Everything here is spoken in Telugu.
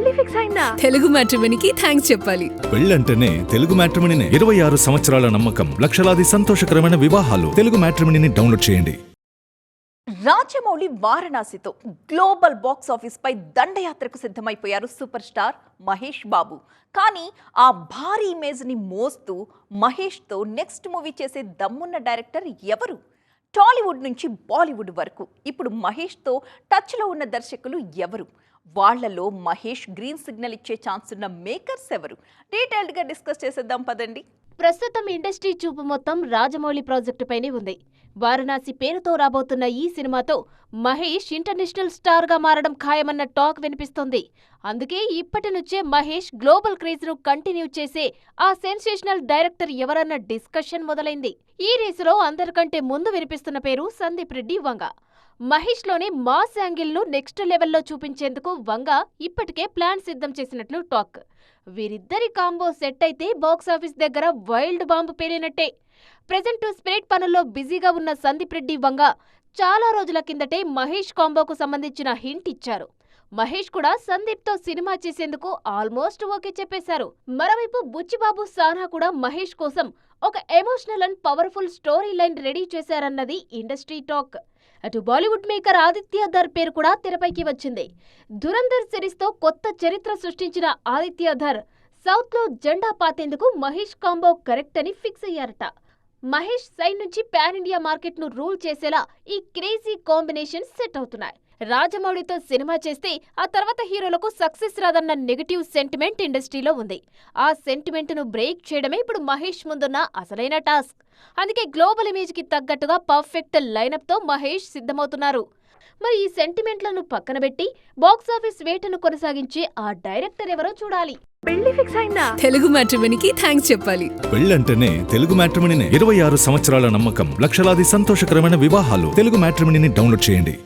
పెళ్లి ఫిక్స్ అయిందా? తెలుగు మ్యాట్రిమోనీకి థ్యాంక్స్ చెప్పాలి. పెళ్ళంటేనే తెలుగు మ్యాట్రిమోనీనే. 26 సంవత్సరాల నమ్మకం, లక్షలాది సంతోషకరమైన వివాహాలు. తెలుగు మ్యాట్రిమోనీని డౌన్లోడ్ చేయండి. రాజమౌళి వారణాసితో గ్లోబల్ బాక్స్ ఆఫీస్ పై దండయాత్రకు సిద్ధమైపోయారు సూపర్ స్టార్ మహేష్ బాబు. కానీ ఆ భారీ ఇమేజ్ ని మోస్తూ మహేష్ తో నెక్స్ట్ మూవీ చేసే దమ్మున్న డైరెక్టర్ ఎవరు? టాలీవుడ్ నుంచి బాలీవుడ్ వరకు ఇప్పుడు మహేష్ తో టచ్ లో ఉన్న దర్శకులు ఎవరు? వాళ్లలో మహేష్ గ్రీన్ సిగ్నల్ ఇచ్చే ఛాన్స్ ఉన్న మేకర్స్ ఎవరు? డీటెయిల్డ్ గా డిస్కస్ చేసేద్దాం పదండి. ప్రస్తుతం ఇండస్ట్రీ చూపు మొత్తం రాజమౌళి ప్రాజెక్టు పైనే ఉంది. వారణాసి పేరుతో రాబోతున్న ఈ సినిమాతో మహేష్ ఇంటర్నేషనల్ స్టార్ గా మారడం ఖాయమన్న టాక్ వినిపిస్తోంది. అందుకే ఇప్పటి నుంచే మహేష్ గ్లోబల్ క్రేజ్ ను కంటిన్యూ చేసే ఆ సెన్సేషనల్ డైరెక్టర్ ఎవరన్న డిస్కషన్ మొదలైంది. ఈ రేసులో అందరికంటే ముందు వినిపిస్తున్న పేరు సందీప్ రెడ్డి వంగ. మహేష్ లోనే మాస్ యాంగిల్ ను నెక్స్ట్ లెవెల్లో చూపించేందుకు వంగ ఇప్పటికే ప్లాన్ సిద్ధం చేసినట్లు టాక్. వీరిద్దరి కాంబో సెట్ అయితే బాక్సాఫీస్ దగ్గర వైల్డ్ బాంబు పేలినట్టే. ప్రెజెంట్ స్పిరిట్ పనుల్లో బిజీగా ఉన్న సందీప్ రెడ్డి వంగ చాలా రోజుల కిందటే మహేష్ కాంబోకు సంబంధించిన హింట్ ఇచ్చారు. మహేష్ కూడా సందీప్ తో సినిమా చేసేందుకు ఆల్మోస్ట్ ఓకే చెప్పేశారు. మరోవైపు బుచ్చిబాబు సానా కూడా మహేష్ కోసం ఒక emotional and powerful story line ready చేశారన్నది ఇండస్ట్రీ టాక్. అటు బాలీవుడ్ మేకర్ ఆదిత్య ధర్ పేరు కూడా తెరపైకి వచ్చింది. ధురంధర్ సిరీస్ తో కొత్త చరిత్ర సృష్టించిన ఆదిత్య ధర్ సౌత్ లో జెండా పాతేందుకు మహేష్ కాంబో కరెక్ట్ అని ఫిక్స్ అయ్యారట. మహేష్ సైడ్ నుంచి పాన్ ఇండియా మార్కెట్ ను రూల్ చేసేలా ఈ క్రేజీ కాంబినేషన్ సెట్ అవుతున్నాయి. రాజమౌళితో సినిమా చేస్తే ఆ తర్వాత హీరోలకు సక్సెస్ రాదన్న నెగటివ్ సెంటిమెంట్ ఇండస్ట్రీలో ఉంది. ఆ సెంటిమెంట్ ను బ్రేక్ చేయడమే ఇప్పుడు మహేష్ ముందున్న అసలైన టాస్క్. అందుకే గ్లోబల్ ఇమేజ్ కి తగ్గట్టుగా పర్ఫెక్ట్ లైనప్ తో మహేష్ సిద్ధమవుతున్నారు. మరి ఈ సెంటిమెంట్లను పక్కన పెట్టి బాక్సాఫీస్ వేటను కొనసాగించే ఆ డైరెక్టర్ ఎవరో చూడాలి. పెళ్లి ఫిక్స్ అయిందా? తెలుగు మ్యాట్రిమోనీకి థ్యాంక్స్ చెప్పాలి. పెళ్ళంటేనే తెలుగు మ్యాట్రిమోనీనే. 26 సంవత్సరాల నమ్మకం, లక్షలాది సంతోషకరమైన వివాహాలు. తెలుగు మ్యాట్రిమోనీని డౌన్లోడ్ చేయండి.